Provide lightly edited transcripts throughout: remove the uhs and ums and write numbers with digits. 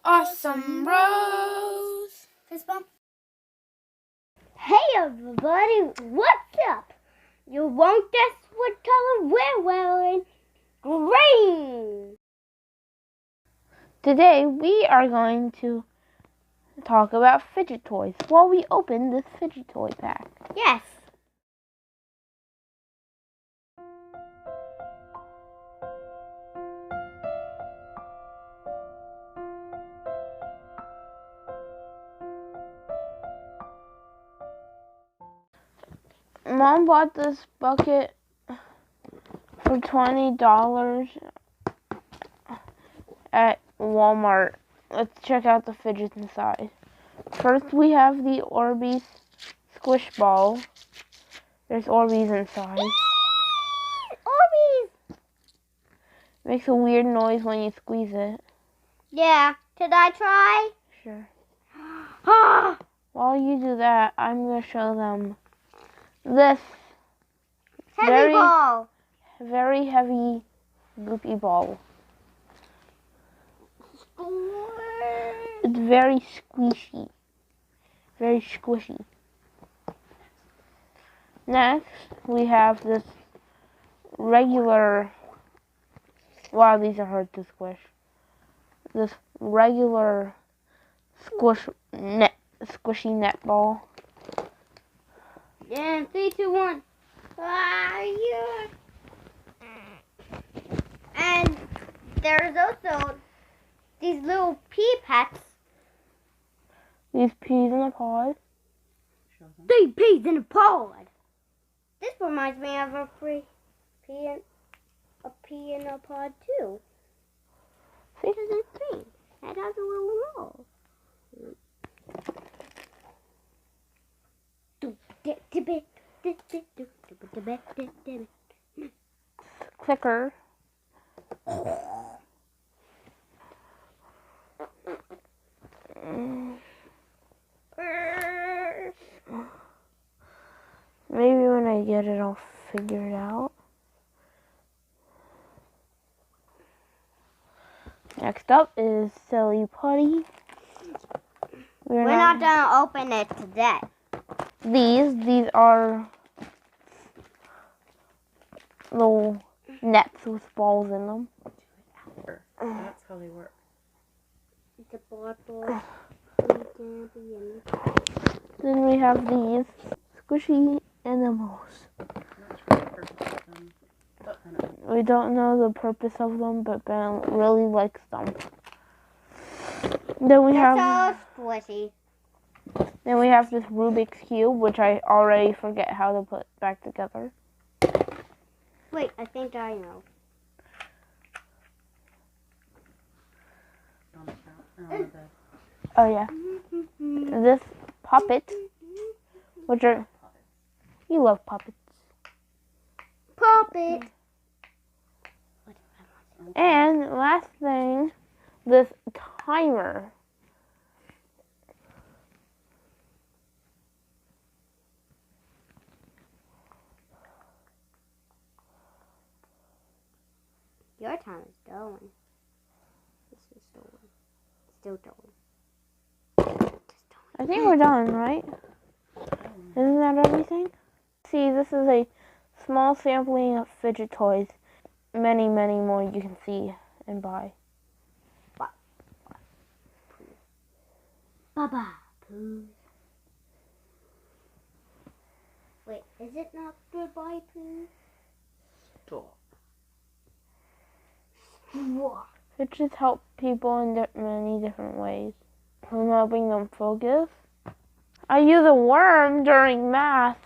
Awesome Rose. Fist bump. Hey everybody, what's up? You won't guess what color we're wearing. Green! Today we are going to talk about fidget toys while we open this fidget toy pack. Yes. Mom bought this bucket for $20 at Walmart. Let's check out the fidgets inside. First we have the Orbeez squish ball. There's Orbeez inside. Orbeez! Makes a weird noise when you squeeze it. Yeah. Should I try? Sure. Ah! While you do that, I'm going to show them this Heavy ball. very heavy goopy ball. It's very squishy. Very squishy. Next, we have this regular, wow, these are hard to squish. This regular squishy net ball. And 3, 2, 1. Ah, yeah. And there's also these little pea pets. These peas in a pod. 3 peas in a pod. This reminds me of a pea in a pod too. See? Because it's green. It has a little roll. Clicker. Maybe when I get it, I'll figure it out. Next up is Silly Putty. We're not gonna open it today. These are little nets with balls in them. That's how they work. It's a bottle. Then we have these squishy animals. We don't know the purpose of them, but Ben really likes them. Then we have so squishy. Then we have this Rubik's Cube, which I already forget how to put back together. Wait, I think I know. Oh yeah. This puppet, which are, you love puppets. Puppet. And last thing, this timer. Your time is going. This is still going. I think we're done, right? Isn't that everything? See, this is a small sampling of fidget toys. Many, many more you can see and buy. Baba Pooh. Wait, is it not goodbye, Pooh? Stop. What? Fidgets help people in many different ways. From helping them focus. I use a worm during math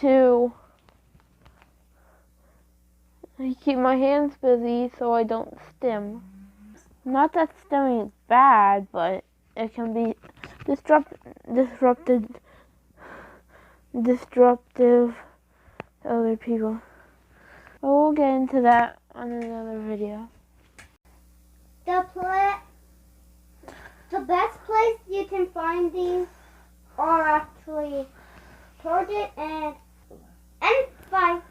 to keep my hands busy so I don't stim. Not that stimming is bad, but it can be disruptive to other people. But we'll get into that on another video. The best place you can find these are actually Target and 5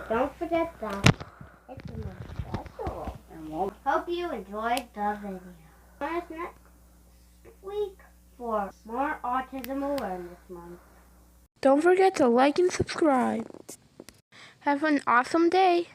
Don't forget that. It's the most special. Hope you enjoyed the video. Join us next week for more Autism Awareness Month. Don't forget to like and subscribe. Have an awesome day.